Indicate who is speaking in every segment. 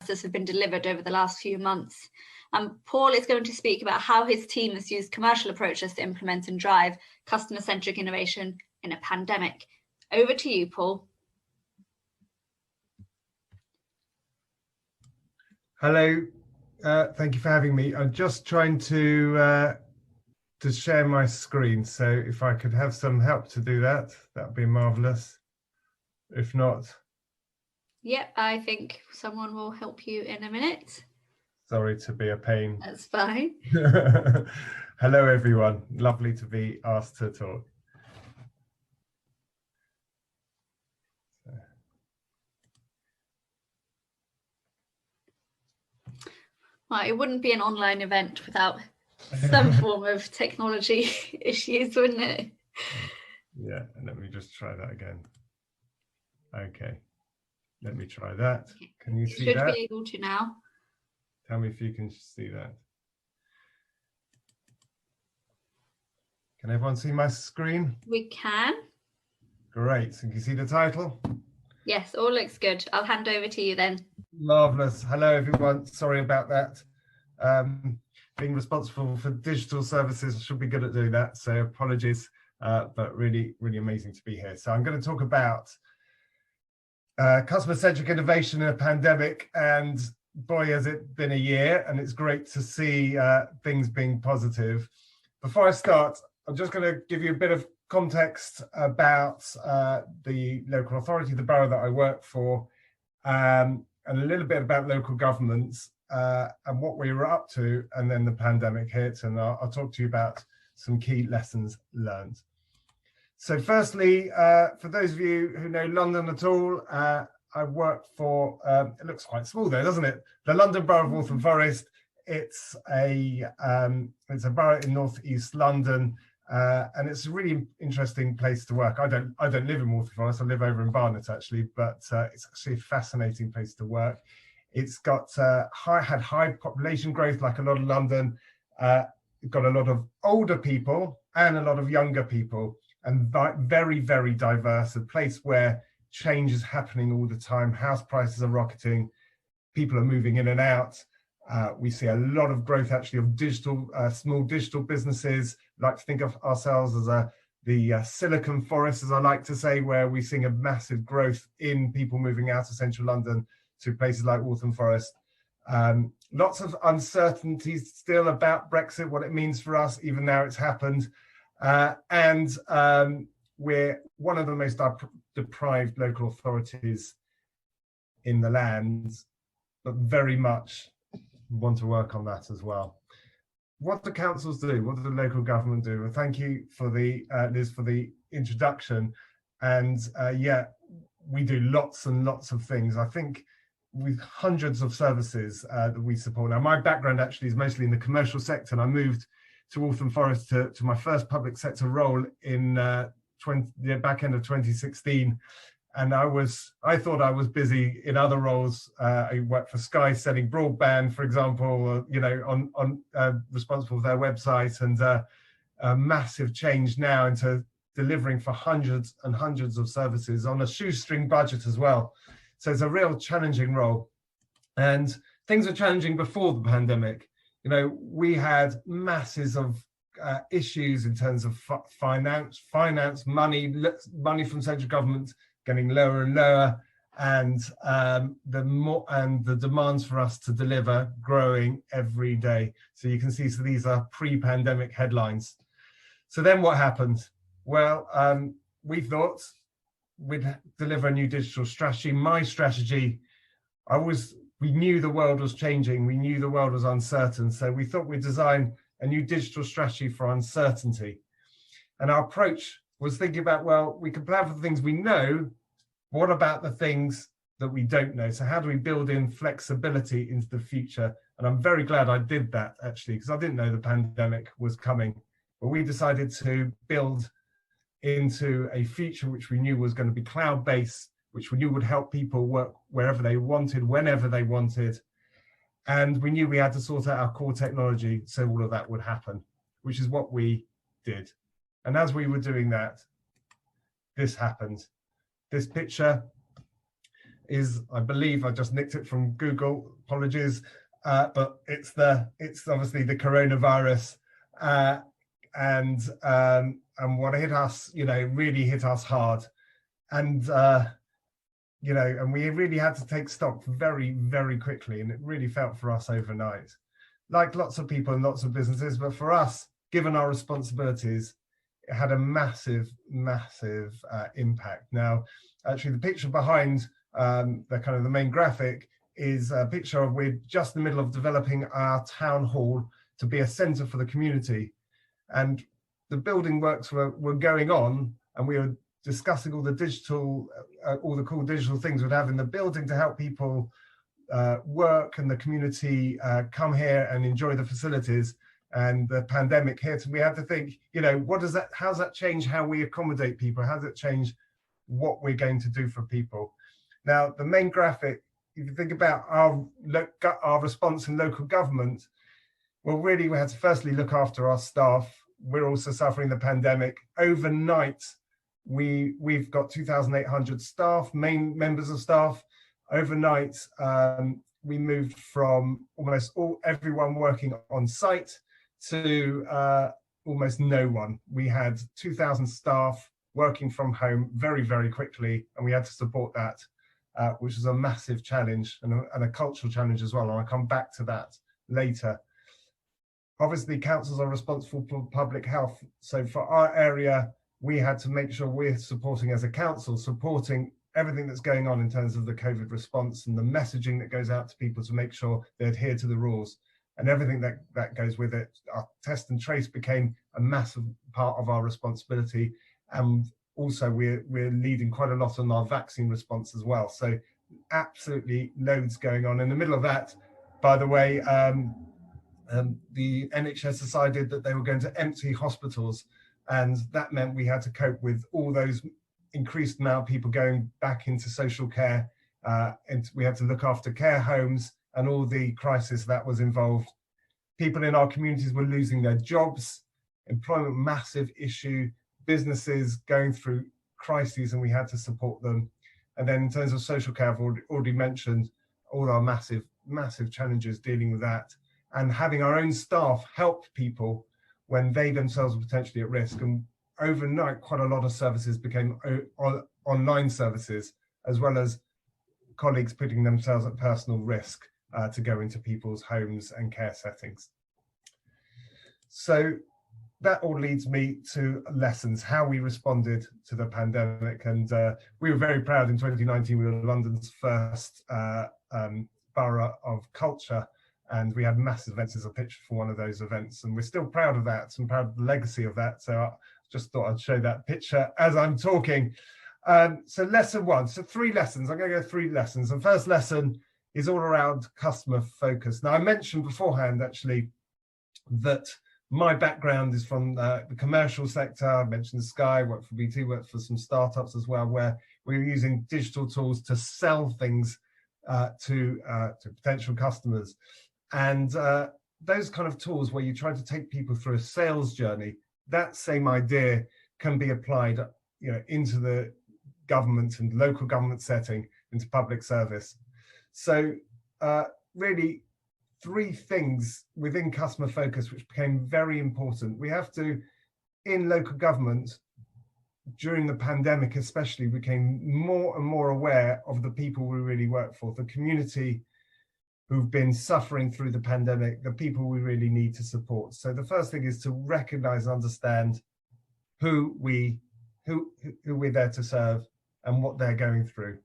Speaker 1: services have been delivered over the last few months. Paul is going to speak about how his team has used commercial approaches to implement and drive customer-centric innovation in a pandemic. Over to you, Paul.
Speaker 2: Hello, thank you for having me. I'm just trying to share my screen, so if I could have some help to do that, that'd be marvelous. If not,
Speaker 1: yep, I think someone will help you in a minute.
Speaker 2: Sorry to be a pain.
Speaker 1: That's fine.
Speaker 2: Hello everyone, lovely to be asked to talk.
Speaker 1: Well, it wouldn't be an online event without some form of technology issues, wouldn't it?
Speaker 2: Yeah, and let me just try that again. Okay, let me try that. Can you see that?
Speaker 1: Should be able to now.
Speaker 2: Tell me if you can see that. Can everyone see my screen?
Speaker 1: We can.
Speaker 2: Great. So can you see the title?
Speaker 1: Yes, all looks good. I'll hand over to you then.
Speaker 2: Marvellous. Hello, everyone. Sorry about that. Being responsible for digital services, I should be good at doing that. So apologies, but really, really amazing to be here. So I'm going to talk about customer-centric innovation in a pandemic, and boy, has it been a year, and it's great to see things being positive. Before I start, I'm just going to give you a bit of context about the local authority, the borough that I work for, and a little bit about local governments and what we were up to, and then the pandemic hit, and I'll talk to you about some key lessons learned. So firstly, for those of you who know London at all, I work for, it looks quite small there, doesn't it? The London Borough of Waltham Forest. It's a borough in northeast London, and it's a really interesting place to work. I don't live in Waltham Forest. I live over in Barnet actually, but it's actually a fascinating place to work. It's got had high population growth, like a lot of London. It's got a lot of older people and a lot of younger people, and very, very diverse. A place where change is happening all the time. House prices are rocketing. People are moving in and out. We see a lot of growth actually of digital, small digital businesses. I like to think of ourselves as the Silicon Forest, as I like to say, where we see a massive growth in people moving out of central London to places like Waltham Forest. Lots of uncertainties still about Brexit, what it means for us, even now it's happened. And we're one of the most deprived local authorities in the land, but very much want to work on that as well. What do councils do? What does the local government do? Well, thank you for the Liz for the introduction. And yeah, we do lots and lots of things. I think with hundreds of services that we support. Now, my background actually is mostly in the commercial sector, and I moved to Waltham Forest to my first public sector role in the back end of 2016. And I thought I was busy in other roles. I worked for Sky selling broadband, for example, you know, on responsible for their website, and a massive change now into delivering for hundreds and hundreds of services on a shoestring budget as well. So it's a real challenging role. And things were challenging before the pandemic. You know, we had masses of issues in terms of finance, money from central government getting lower and lower, and the demands for us to deliver growing every day. So you can see, so these are pre-pandemic headlines. So then what happened? Well, we thought we'd deliver a new digital strategy. My strategy, we knew the world was changing. We knew the world was uncertain. So we thought we'd design a new digital strategy for uncertainty. And our approach was thinking about, well, we can plan for the things we know. What about the things that we don't know? So how do we build in flexibility into the future? And I'm very glad I did that, actually, because I didn't know the pandemic was coming. But we decided to build into a future which we knew was going to be cloud-based, which we knew would help people work wherever they wanted, whenever they wanted. And we knew we had to sort out our core technology so all of that would happen, which is what we did. And as we were doing that, this happened. This picture is, I believe, I just nicked it from Google, apologies, but it's obviously the coronavirus, and what hit us, really hit us hard, and and we really had to take stock very, very quickly, and it really felt for us overnight, like lots of people and lots of businesses. But for us, given our responsibilities, it had a massive, massive impact. Now, actually, the picture behind the main graphic is a picture of, we're just in the middle of developing our town hall to be a centre for the community, and the building works were going on, and we were discussing all the digital, all the cool digital things we'd have in the building to help people work and the community come here and enjoy the facilities. And the pandemic hit, and we had to think, how's that change how we accommodate people? How does it change what we're going to do for people? Now, the main graphic, if you think about our response in local government, well, really, we had to firstly look after our staff. We're also suffering the pandemic. Overnight, we've got 2,800 staff, main members of staff. Overnight, we moved from almost everyone working on site to almost no one. We had 2,000 staff working from home very, very quickly, and we had to support that, which was a massive challenge and a cultural challenge as well. And I'll come back to that later. Obviously, councils are responsible for public health. So for our area, we had to make sure we're supporting, as a council, supporting everything that's going on in terms of the COVID response and the messaging that goes out to people to make sure they adhere to the rules and everything that goes with it. Our test and trace became a massive part of our responsibility. And also we're leading quite a lot on our vaccine response as well. So absolutely loads going on. In the middle of that, by the way, the NHS decided that they were going to empty hospitals, and that meant we had to cope with all those increased amount of people going back into social care, and we had to look after care homes and all the crisis that was involved. People in our communities were losing their jobs, employment, massive issue, businesses going through crises, and we had to support them. And then in terms of social care, I've already mentioned all our massive, massive challenges dealing with that, and having our own staff help people when they themselves were potentially at risk. And overnight, quite a lot of services became online services, as well as colleagues putting themselves at personal risk to go into people's homes and care settings. So that all leads me to lessons, how we responded to the pandemic. And we were very proud in 2019, we were London's first borough of culture. And we had massive events. There's a picture for one of those events, and we're still proud of that and proud of the legacy of that. So I just thought I'd show that picture as I'm talking. So lesson one, so 3 lessons. I'm going to go 3 lessons. The first lesson is all around customer focus. Now, I mentioned beforehand, actually, that my background is from the commercial sector. I mentioned Sky, worked for BT, worked for some startups as well, where we were using digital tools to sell things to potential customers. And those kind of tools where you try to take people through a sales journey, that same idea can be applied, into the government and local government setting, into public service. So really 3 things within customer focus which became very important. We have to, in local government, during the pandemic especially, became more and more aware of the people we really work for, the community who've been suffering through the pandemic, the people we really need to support. So the first thing is to recognize and understand who we're there to serve and what they're going through.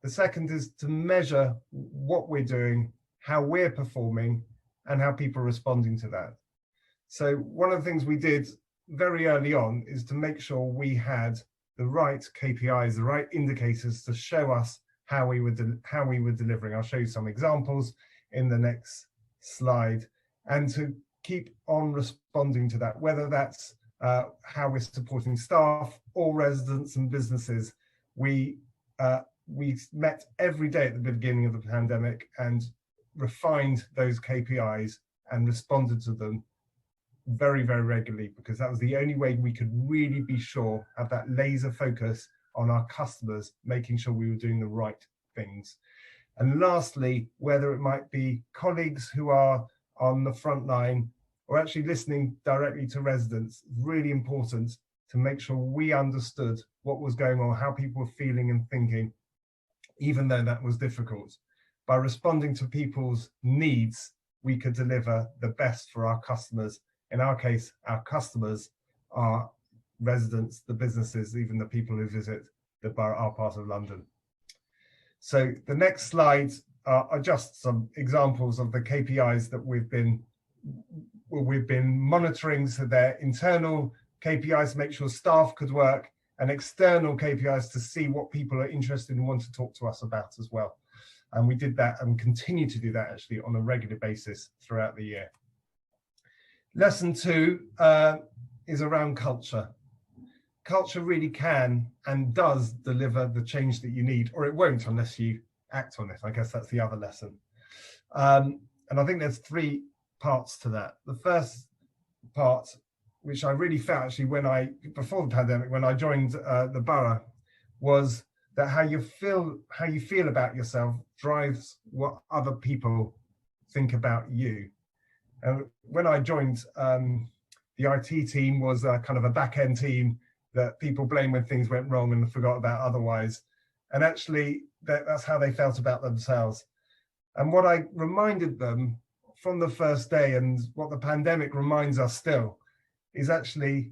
Speaker 2: The second is to measure what we're doing, how we're performing, and how people are responding to that. So one of the things we did very early on is to make sure we had the right KPIs, the right indicators to show us how we were delivering. I'll show you some examples in the next slide, and to keep on responding to that, whether that's how we're supporting staff or residents and businesses. We met every day at the beginning of the pandemic and refined those KPIs and responded to them very, very regularly, because that was the only way we could really be sure, have that laser focus on our customers, making sure we were doing the right things. And lastly, whether it might be colleagues who are on the front line or actually listening directly to residents, really important to make sure we understood what was going on, how people were feeling and thinking, even though that was difficult. By responding to people's needs, we could deliver the best for our customers. In our case, our customers are residents, the businesses, even the people who visit the borough, our part of London. So the next slide are just some examples of the KPIs that we've been monitoring. So they're internal KPIs to make sure staff could work, and external KPIs to see what people are interested and want to talk to us about as well. And we did that and continue to do that actually on a regular basis throughout the year. Lesson 2 is around culture. Culture really can and does deliver the change that you need, or it won't unless you act on it. I guess that's the other lesson. And I think there's 3 parts to that. The first part, which I really felt actually before the pandemic, when I joined the borough, was that how you feel about yourself drives what other people think about you. And when I joined, the IT team was kind of a back-end team that people blame when things went wrong and forgot about otherwise. And actually, that's how they felt about themselves. And what I reminded them from the first day, and what the pandemic reminds us still, is actually,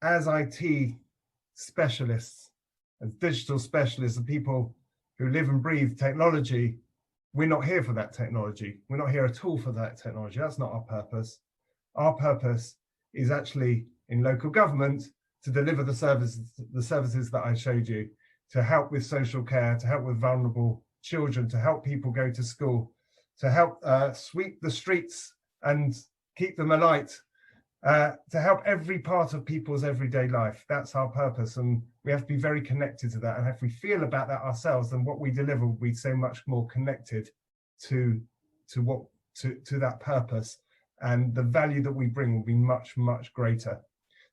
Speaker 2: as IT specialists, as digital specialists, and people who live and breathe technology, we're not here for that technology. We're not here at all for that technology. That's not our purpose. Our purpose is actually in local government to deliver the services that I showed you, to help with social care, to help with vulnerable children, to help people go to school, to help sweep the streets and keep them alight, to help every part of people's everyday life. That's our purpose, and we have to be very connected to that. And if we feel about that ourselves, then what we deliver will be so much more connected to that purpose, and the value that we bring will be much, much greater.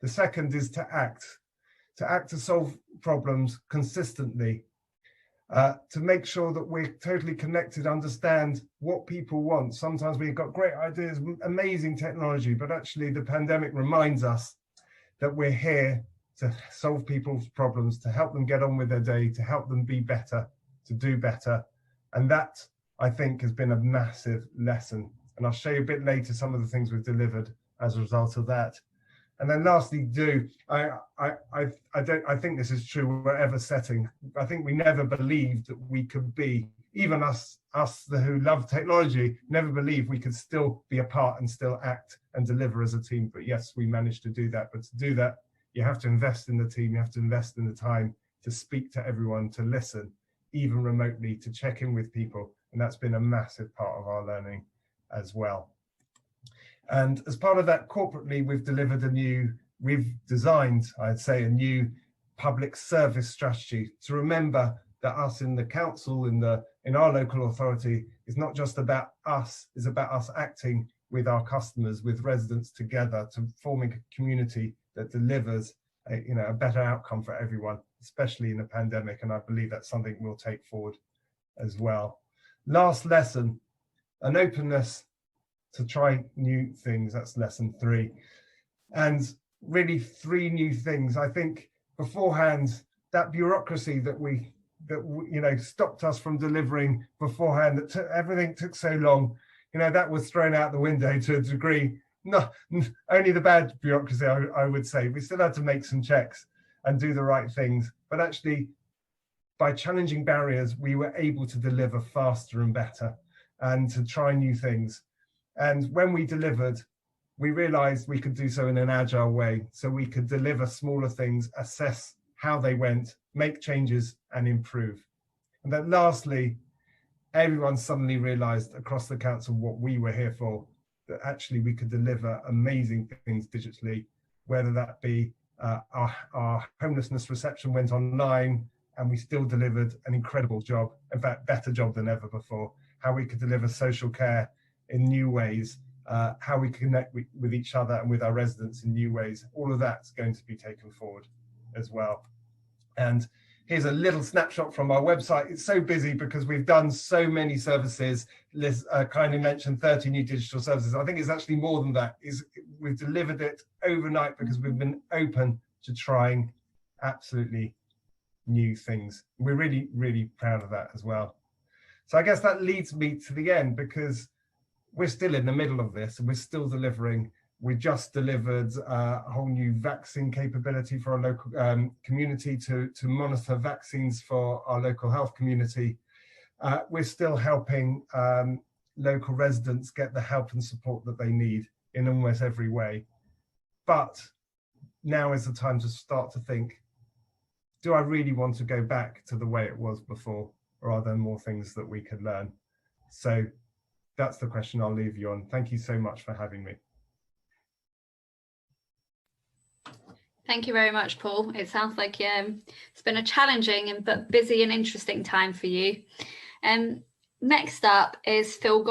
Speaker 2: The second is to act to solve problems consistently, to make sure that we're totally connected, understand what people want. Sometimes we've got great ideas, amazing technology, but actually the pandemic reminds us that we're here to solve people's problems, to help them get on with their day, to help them be better, to do better. And that, I think, has been a massive lesson. And I'll show you a bit later some of the things we've delivered as a result of that. And then lastly, I think this is true wherever setting. I think we never believed that we could be, even us who love technology, never believed we could still be a part and still act and deliver as a team. But yes, we managed to do that. But to do that, you have to invest in the team. You have to invest in the time to speak to everyone, to listen, even remotely, to check in with people. And that's been a massive part of our learning as well. And as part of that, corporately, we've designed, I'd say, a new public service strategy to remember that us in the council, in our local authority, is not just about us, it's about us acting with our customers, with residents together, to forming a community that delivers a better outcome for everyone, especially in a pandemic. And I believe that's something we'll take forward as well. Last lesson, an openness to try new things. That's lesson 3. And really 3 new things. I think beforehand, that bureaucracy that stopped us from delivering beforehand, that everything took so long, that was thrown out the window to a degree. No, only the bad bureaucracy, I would say. We still had to make some checks and do the right things. But actually, by challenging barriers, we were able to deliver faster and better and to try new things. And when we delivered, we realized we could do so in an agile way. So we could deliver smaller things, assess how they went, make changes and improve. And then lastly, everyone suddenly realized across the council what we were here for, that actually we could deliver amazing things digitally, whether that be our homelessness reception went online and we still delivered an incredible job, in fact, better job than ever before, how we could deliver social care in new ways, how we connect with each other and with our residents in new ways. All of that's going to be taken forward as well. And here's a little snapshot from our website. It's so busy because we've done so many services. Liz kindly mentioned 30 new digital services. I think it's actually more than that. We've delivered it overnight because we've been open to trying absolutely new things. We're really, really proud of that as well. So I guess that leads me to the end, because we're still in the middle of this and we're still delivering. We just delivered a whole new vaccine capability for our local community to monitor vaccines for our local health community. We're still helping local residents get the help and support that they need in almost every way. But now is the time to start to think, do I really want to go back to the way it was before, or are there more things that we could learn? So that's the question I'll leave you on. Thank you so much for having me.
Speaker 1: Thank you very much, Paul. It sounds like it's been a challenging but busy and interesting time for you. Next up is Phil